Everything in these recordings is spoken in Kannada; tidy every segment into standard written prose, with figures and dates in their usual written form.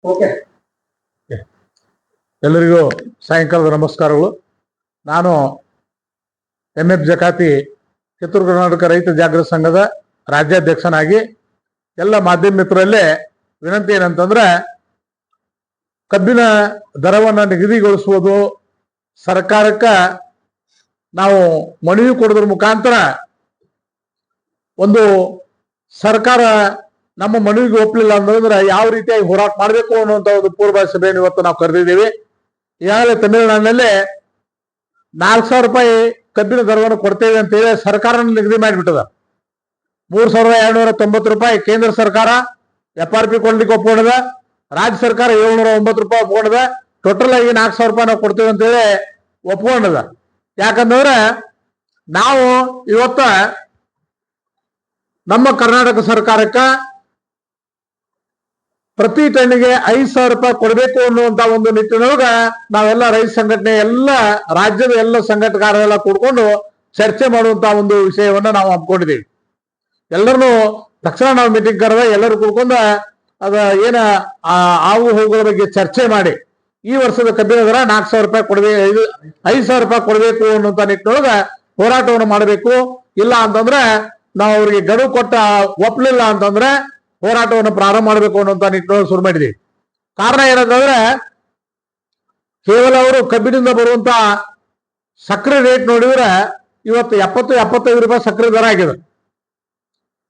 ಓಕೆ, ಎಲ್ಲರಿಗೂ ಸಾಯಂಕಾಲದ ನಮಸ್ಕಾರಗಳು. ನಾನು MF ಜಕಾತಿ ಕಿತ್ತೂರು ಕರ್ನಾಟಕ ರೈತ ಜಾಗೃತ ಸಂಘದ ರಾಜ್ಯಾಧ್ಯಕ್ಷನಾಗಿ ಎಲ್ಲ ಮಾಧ್ಯಮ ಮಿತ್ರರಲ್ಲೇ ವಿನಂತಿ ಏನಂತಂದ್ರೆ, ಕಬ್ಬಿನ ದರವನ್ನು ನಿಗದಿಗೊಳಿಸುವುದು ಸರ್ಕಾರಕ್ಕೆ ನಾವು ಮನವಿ ಕೊಡೋದ್ರ ಮುಖಾಂತರ ಒಂದು ಸರ್ಕಾರ ನಮ್ಮ ಮನವಿಗೆ ಒಪ್ಪಲಿಲ್ಲ ಅಂತಂದ್ರೆ ಯಾವ ರೀತಿಯಾಗಿ ಹೋರಾಟ ಮಾಡಬೇಕು ಅನ್ನುವಂಥ ಒಂದು ಪೂರ್ವ ಸಭೆಯನ್ನು ಇವತ್ತು ನಾವು ಕರೆದಿದ್ದೀವಿ. ಈಗಾಗಲೇ ತಮಿಳುನಾಡಿನಲ್ಲಿ 4,000 ರೂಪಾಯಿ ಕಬ್ಬಿನ ದರವನ್ನು ಕೊಡ್ತೇವೆ ಅಂತೇಳಿ ಸರ್ಕಾರ ನಿಗದಿ ಮಾಡಿಬಿಟ್ಟದ. 3,290 ರೂಪಾಯಿ ಕೇಂದ್ರ ಸರ್ಕಾರ FRP ಕೊಡ್ಲಿಕ್ಕೆ ಒಪ್ಕೊಂಡಿದೆ. ರಾಜ್ಯ ಸರ್ಕಾರ 709 ರೂಪಾಯಿ ಒಪ್ಕೊಂಡಿದೆ. ಟೋಟಲ್ ಆಗಿ 4,000 ರೂಪಾಯಿ ನಾವು ಕೊಡ್ತೇವೆ ಅಂತೇಳಿ ಒಪ್ಕೊಂಡಿದ. ಯಾಕಂದ್ರೆ ನಾವು ಇವತ್ತ ನಮ್ಮ ಕರ್ನಾಟಕ ಸರ್ಕಾರಕ್ಕೆ ಪ್ರತಿ ಟನ್ನಿಗೆ 5,000 ರೂಪಾಯಿ ಕೊಡಬೇಕು ಅನ್ನುವಂತ ಒಂದು ನಿಟ್ಟಿನೊಳಗ ನಾವೆಲ್ಲ ರೈತ ಸಂಘಟನೆ ಎಲ್ಲ ರಾಜ್ಯದ ಎಲ್ಲ ಸಂಘಟಕರೆಲ್ಲ ಕೂಡ್ಕೊಂಡು ಚರ್ಚೆ ಮಾಡುವಂತ ಒಂದು ವಿಷಯವನ್ನ ನಾವು ಹಮ್ಮಿಕೊಂಡಿದ್ದೀವಿ. ಎಲ್ಲರನ್ನು ತಕ್ಷಣ ನಾವು ಮೀಟಿಂಗ್ ಕರೆದ ಎಲ್ಲರೂ ಕೂಡ್ಕೊಂಡು ಅದ ಏನ ಆವು ಹೋಗುವ ಬಗ್ಗೆ ಚರ್ಚೆ ಮಾಡಿ ಈ ವರ್ಷದ ಕಬ್ಬಿನ ದರ 4,000 ರೂಪಾಯಿ ಕೊಡಬೇಕು, 5,000 ರೂಪಾಯಿ ಕೊಡಬೇಕು ಅನ್ನುವಂತ ನಿಟ್ಟಿನೊಳಗ ಹೋರಾಟವನ್ನು ಮಾಡಬೇಕು. ಇಲ್ಲ ಅಂತಂದ್ರೆ ನಾವು ಅವ್ರಿಗೆ ಗಡುವು ಕೊಟ್ಟ ಒಪ್ಪಲಿಲ್ಲ ಅಂತಂದ್ರೆ ಹೋರಾಟವನ್ನು ಪ್ರಾರಂಭ ಮಾಡಬೇಕು ಅನ್ನುವಂತ ನಿಟ್ಟಿನೊಳಗೆ ಶುರು ಮಾಡಿದ್ದೀವಿ. ಕಾರಣ ಏನಂತಂದ್ರೆ, ಕೇವಲ ಅವರು ಕಬ್ಬಿನಿಂದ ಬರುವಂತ ಸಕ್ಕರೆ ರೇಟ್ ನೋಡಿದ್ರೆ ಇವತ್ತು 70-75 ರೂಪಾಯಿ ಸಕ್ಕರೆ ದರ ಆಗಿದೆ.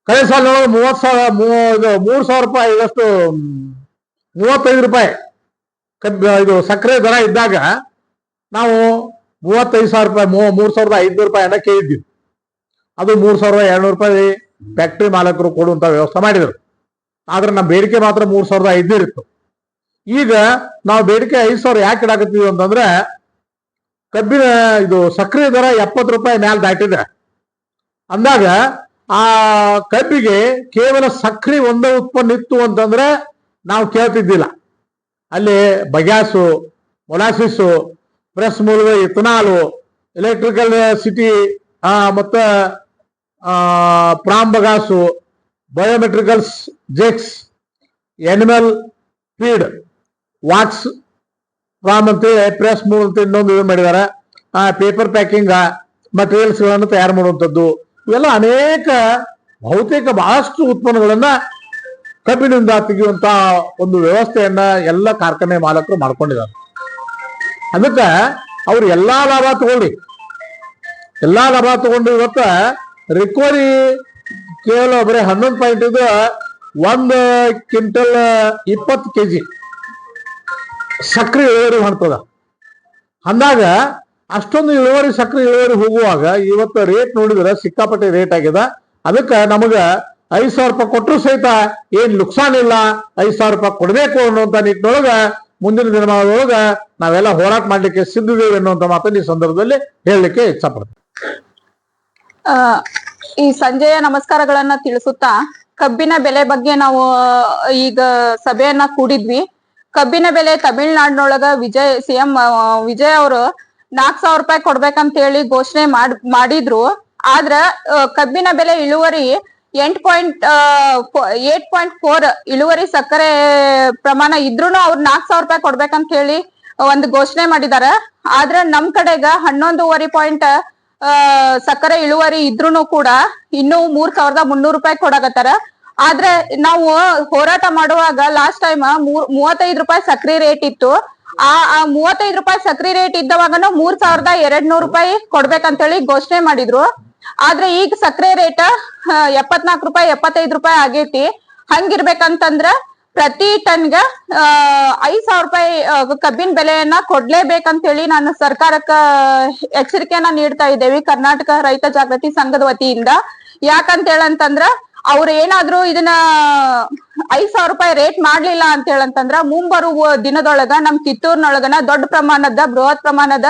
ಕಳೆದ ಸಾಲಿನೊಳಗೆ 3,000 ರೂಪಾಯಿ ಇದಷ್ಟು 35 ರೂಪಾಯಿ ಇದು ಸಕ್ಕರೆ ದರ ಇದ್ದಾಗ ನಾವು 35,000 ರೂಪಾಯಿ 3,500 ರೂಪಾಯಿಯನ್ನ ಕೇಳಿದ್ವಿ. ಅದು 3,200 ರೂಪಾಯಿ ಫ್ಯಾಕ್ಟ್ರಿ ಮಾಲಕರು ಕೊಡುವಂತ ವ್ಯವಸ್ಥೆ ಮಾಡಿದರು. ಆದ್ರೆ ನಮ್ಮ ಬೇಡಿಕೆ ಮಾತ್ರ 3,500 ಇತ್ತು. ಈಗ ನಾವು ಬೇಡಿಕೆ 5,000 ಯಾಕೆ ಇಡಾಕತ್ತೀವಿ ಅಂತಂದ್ರೆ, ಕಬ್ಬಿನ ಇದು ಸಕ್ಕರೆ ದರ 70 ರೂಪಾಯಿ ಮ್ಯಾಲೆ ದಾಟಿದೆ ಅಂದಾಗ ಆ ಕಬ್ಬಿಗೆ ಕೇವಲ ಸಕ್ಕರೆ ಒಂದೇ ಉತ್ಪನ್ನ ಇತ್ತು ಅಂತಂದ್ರೆ ನಾವು ಕೇಳ್ತಿದ್ದಿಲ್ಲ. ಅಲ್ಲಿ ಬಗ್ಯಾಸು, ಮೊಲಾಸಿಸ್, ಪ್ರೆಸ್ ಮೂಲದ ಇಥನಾಲು, ಎಲೆಕ್ಟ್ರಿಕಲ್ ಸಿಟಿ ಮತ್ತ ಪ್ರಾಮ್ ಬಗಾಸು, ಬಯೋಮೆಟ್ರಿಕಲ್ಸ್ ಜೆಕ್ಸ್, ಎನಿಮಲ್ ಫೀಡ್, ವಾಕ್ಸ್ ಪ್ರಾಮ್ ಅಂತೇಳಿ ಪ್ರೆಸ್ ಮೂಲ್ ಅಂತ ಇನ್ನೊಂದು ಇದು ಮಾಡಿದ್ದಾರೆ. ಪೇಪರ್ ಪ್ಯಾಕಿಂಗ್ ಮಟೀರಿಯಲ್ಸ್ ಗಳನ್ನು ತಯಾರು ಮಾಡುವಂಥದ್ದು, ಇವೆಲ್ಲ ಅನೇಕ ಬಹುತೇಕ ಬಹಳಷ್ಟು ಉತ್ಪನ್ನಗಳನ್ನ ಕಬ್ಬಿನಿಂದ ತೆಗೆಯುವಂತ ಒಂದು ವ್ಯವಸ್ಥೆಯನ್ನ ಎಲ್ಲ ಕಾರ್ಖಾನೆ ಮಾಲಕರು ಮಾಡ್ಕೊಂಡಿದ್ದಾರೆ. ಅದಕ್ಕೆ ಅವ್ರು ಎಲ್ಲಾ ಲಾಭ ತಗೊಂಡು ಇವತ್ತ ರಿಕವರಿ ಕೇವಲ ಬರೀ 11 ಪಾಯಿಂಟ್ ಇದು 1 ಕ್ವಿಂಟಲ್ 20 kg ಸಕ್ಕರೆ ಇಳುವರಿ ಮಾಡ್ತದ. ಅಂದಾಗ ಅಷ್ಟೊಂದು ಸಕ್ಕರೆ ಇಳುವರಿ ಹೋಗುವಾಗ ಇವತ್ತು ರೇಟ್ ನೋಡಿದ್ರೆ ಸಿಕ್ಕಾಪಟ್ಟೆ ರೇಟ್ ಆಗಿದೆ. ಅದಕ್ಕೆ ನಮಗ 5,000 ರೂಪಾಯಿ ಕೊಟ್ಟರು ಸಹಿತ ಏನ್ ನುಕ್ಸಾನ್ ಇಲ್ಲ, 5,000 ರೂಪಾಯಿ ಕೊಡಬೇಕು ಅನ್ನುವಂತ ನಿಟ್ಟಿನೊಳಗ ಮುಂದಿನ ದಿನಮಾನದೊಳಗ ನಾವೆಲ್ಲ ಹೋರಾಟ ಮಾಡ್ಲಿಕ್ಕೆ ಸಿದ್ಧಿದ್ದೇವೆ ಅನ್ನುವಂತ ಮಾತನ್ನು ಈ ಸಂದರ್ಭದಲ್ಲಿ ಹೇಳಲಿಕ್ಕೆ ಇಚ್ಛಪಡ್ತೀನಿ. ಈ ಸಂಜೆಯ ನಮಸ್ಕಾರಗಳನ್ನ ತಿಳಿಸುತ್ತಾ, ಕಬ್ಬಿನ ಬೆಲೆ ಬಗ್ಗೆ ನಾವು ಈಗ ಸಭೆಯನ್ನ ಕೂಡಿದ್ವಿ. ಕಬ್ಬಿನ ಬೆಲೆ ತಮಿಳ್ನಾಡಿನೊಳಗ CM ವಿಜಯ್ ಅವರು 4,000 ರೂಪಾಯಿ ಕೊಡ್ಬೇಕಂತ ಹೇಳಿ ಘೋಷಣೆ ಮಾಡಿದ್ರು. ಆದ್ರ ಕಬ್ಬಿನ ಬೆಲೆ ಇಳುವರಿ 8.4 ಇಳುವರಿ ಸಕ್ಕರೆ ಪ್ರಮಾಣ ಇದ್ರೂನು ಅವ್ರು 4,000 ರೂಪಾಯಿ ಕೊಡ್ಬೇಕಂತ ಹೇಳಿ ಒಂದು ಘೋಷಣೆ ಮಾಡಿದಾರೆ. ಆದ್ರ ನಮ್ ಕಡೆಗ 11.5 ಸಕ್ಕರೆ ಇಳುವರಿ ಇದ್ರೂನು ಕೂಡ ಇನ್ನು 3,300 ರೂಪಾಯಿ ಕೊಡಾಕತ್ತಾರ. ಆದ್ರೆ ನಾವು ಹೋರಾಟ ಮಾಡುವಾಗ ಲಾಸ್ಟ್ ಟೈಮ್ 35 ರೂಪಾಯಿ ಸಕ್ರಿ ರೇಟ್ ಇತ್ತು. ಆ 35 ರೂಪಾಯಿ ಸಕ್ರಿ ರೇಟ್ ಇದ್ದವಾಗನು 3,200 ರೂಪಾಯಿ ಕೊಡ್ಬೇಕಂತ ಹೇಳಿ ಘೋಷಣೆ ಮಾಡಿದ್ರು. ಆದ್ರೆ ಈಗ ಸಕ್ರೆ ರೇಟ್ 74 ರೂಪಾಯಿ 75 ರೂಪಾಯಿ ಆಗೈತಿ. ಹಂಗಿರ್ಬೇಕಂತಂದ್ರ ಪ್ರತಿ ಟನ್ಗ 5,000 ರೂಪಾಯಿ ಕಬ್ಬಿನ ಬೆಲೆಯನ್ನ ಕೊಡ್ಲೇಬೇಕಂತ ಹೇಳಿ ನಾನು ಸರ್ಕಾರಕ್ಕ ಎಚ್ಚರಿಕೆಯನ್ನ ನೀಡ್ತಾ ಇದ್ದೇವೆ ಕರ್ನಾಟಕ ರೈತ ಜಾಗೃತಿ ಸಂಘದ ವತಿಯಿಂದ. ಯಾಕಂತ ಹೇಳಂತಂದ್ರ ಅವ್ರು ಏನಾದ್ರು ಇದನ್ನ 5,000 ರೂಪಾಯಿ ರೇಟ್ ಮಾಡ್ಲಿಲ್ಲ ಅಂತ ಹೇಳಂತಂದ್ರ ಮುಂಬರುವ ದಿನದೊಳಗ ನಮ್ ಕಿತ್ತೂರ್ನೊಳಗನ ದೊಡ್ಡ ಪ್ರಮಾಣದ ಬೃಹತ್ ಪ್ರಮಾಣದ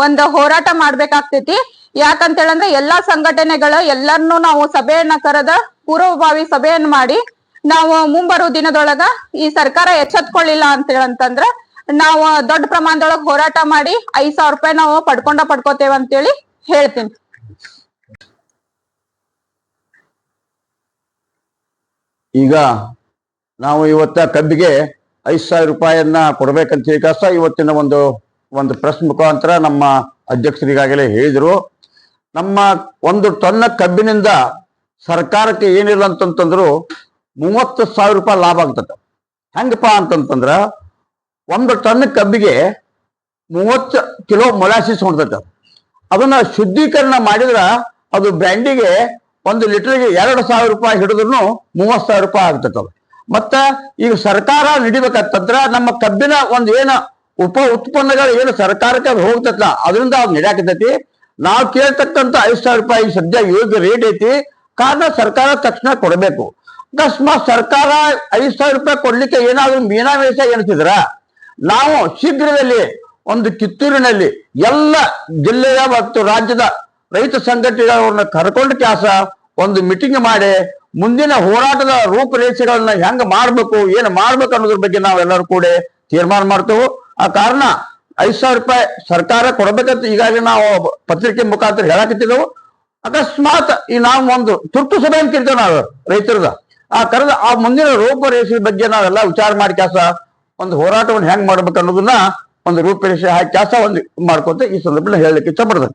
ಒಂದು ಹೋರಾಟ ಮಾಡ್ಬೇಕಾಗ್ತೈತಿ. ಯಾಕಂತ ಹೇಳಂದ್ರೆ ಎಲ್ಲಾ ಸಂಘಟನೆಗಳು ಎಲ್ಲರನ್ನು ನಾವು ಸಭೆಯನ್ನ ಕರೆದ ಪೂರ್ವಭಾವಿ ಸಭೆಯನ್ನ ಮಾಡಿ ನಾವು ಮುಂಬರುವ ದಿನದೊಳಗ ಈ ಸರ್ಕಾರ ಎಚ್ಚೆತ್ಕೊಳ್ಳಿಲ್ಲ ಅಂತ ಹೇಳಂತಂದ್ರ ನಾವು ದೊಡ್ಡ ಪ್ರಮಾಣದೊಳಗ ಹೋರಾಟ ಮಾಡಿ 5,000 ರೂಪಾಯಿ ನಾವು ಪಡ್ಕೋತೇವೆ ಅಂತೇಳಿ ಹೇಳ್ತೀನಿ. ಈಗ ನಾವು ಇವತ್ತ ಕಬ್ಬಿಗೆ 5,000 ರೂಪಾಯಿಯನ್ನ ಕೊಡ್ಬೇಕಂತ ಹೇಳಿ ಇವತ್ತಿನ ಒಂದು ಪ್ರೆಸ್ ಮುಖಾಂತರ ನಮ್ಮ ಅಧ್ಯಕ್ಷರಿಗಾಗಲೇ ಹೇಳಿದ್ರು. ನಮ್ಮ 1 ಟನ್ ಕಬ್ಬಿನಿಂದ ಸರ್ಕಾರಕ್ಕೆ ಏನಿಲ್ಲ ಅಂತಂತಂದ್ರು 30,000 ರೂಪಾಯಿ ಲಾಭ ಆಗ್ತದೆ. ಹೆಂಗಪ್ಪ ಅಂತಂತಂದ್ರ 1 ಟನ್ ಕಬ್ಬಿಗೆ 30 ಕಿಲೋ ಮೊಲಾಸಿಸ್ ಹೊಂದತ. ಅದನ್ನ ಶುದ್ಧೀಕರಣ ಮಾಡಿದ್ರ ಅದು ಬ್ರ್ಯಾಂಡಿಗೆ 1 ಲೀಟರ್ಗೆ 2,000 ರೂಪಾಯಿ ಹಿಡಿದ್ರು 30,000 ರೂಪಾಯಿ ಆಗ್ತದ. ಮತ್ತ ಈಗ ಸರ್ಕಾರ ನಡಿಬೇಕಂತಂದ್ರ ನಮ್ಮ ಕಬ್ಬಿನ ಏನ ಉಪ ಉತ್ಪನ್ನಗಳು ಏನು ಸರ್ಕಾರಕ್ಕೆ ಅದು ಹೋಗ್ತೈತಲ್ಲ ಅದರಿಂದ ಅದು ನಡ್ಯಾಕತೈತಿ. ನಾವು ಕೇಳ್ತಕ್ಕಂಥ 5,000 ರೂಪಾಯಿ ಸದ್ಯ ಯೋಗ್ಯ ರೇಟ್ ಐತಿ. ಕಾರಣ ಸರ್ಕಾರ ತಕ್ಷಣ ಕೊಡಬೇಕು. ಅಕಸ್ಮಾತ್ ಸರ್ಕಾರ 5,000 ರೂಪಾಯಿ ಕೊಡ್ಲಿಕ್ಕೆ ಏನಾದ್ರು ಮೀನಾಮೇಷ ಎಣಿಸಿದ್ರ ನಾವು ಶೀಘ್ರದಲ್ಲಿ ಕಿತ್ತೂರಿನಲ್ಲಿ ಎಲ್ಲ ಜಿಲ್ಲೆಯ ಮತ್ತು ರಾಜ್ಯದ ರೈತ ಸಂಘಟನೆಗಳನ್ನ ಕರ್ಕೊಂಡು ಮೀಟಿಂಗ್ ಮಾಡಿ ಮುಂದಿನ ಹೋರಾಟದ ರೂಪರೇಷೆಗಳನ್ನ ಹೆಂಗ ಮಾಡ್ಬೇಕು ಏನು ಮಾಡ್ಬೇಕು ಅನ್ನೋದ್ರ ಬಗ್ಗೆ ನಾವೆಲ್ಲರೂ ಕೂಡ ತೀರ್ಮಾನ ಮಾಡ್ತೇವೆ. ಆ ಕಾರಣ 5,000 ರೂಪಾಯಿ ಸರ್ಕಾರ ಕೊಡ್ಬೇಕಂತ ಈಗಾಗಲೇ ನಾವು ಪತ್ರಿಕೆ ಮುಖಾಂತರ ಹೇಳಕತ್ತಿದ್ದೆವು. ಅಕಸ್ಮಾತ್ ಈ ನಾವು ತುರ್ತು ಸಭೆಯನ್ನು ಕರಿತೇವೆ ನಾವು ರೈತರದ ಕರೆದ ಮುಂದಿನ ರೂಪರೇಷೆ ಬಗ್ಗೆ ನಾವೆಲ್ಲ ವಿಚಾರ ಮಾಡಿ ಹೋರಾಟವನ್ನು ಹೆಂಗ್ ಮಾಡ್ಬೇಕು ಅನ್ನೋದನ್ನ ರೂಪರೇಷೆ ಹಾಕಿ ಮಾಡ್ಕೊಂತ ಈ ಸಂದರ್ಭದಲ್ಲಿ ಹೇಳಲಿಕ್ಕೆ ಇಷ್ಟಪಡ್ತೇನೆ.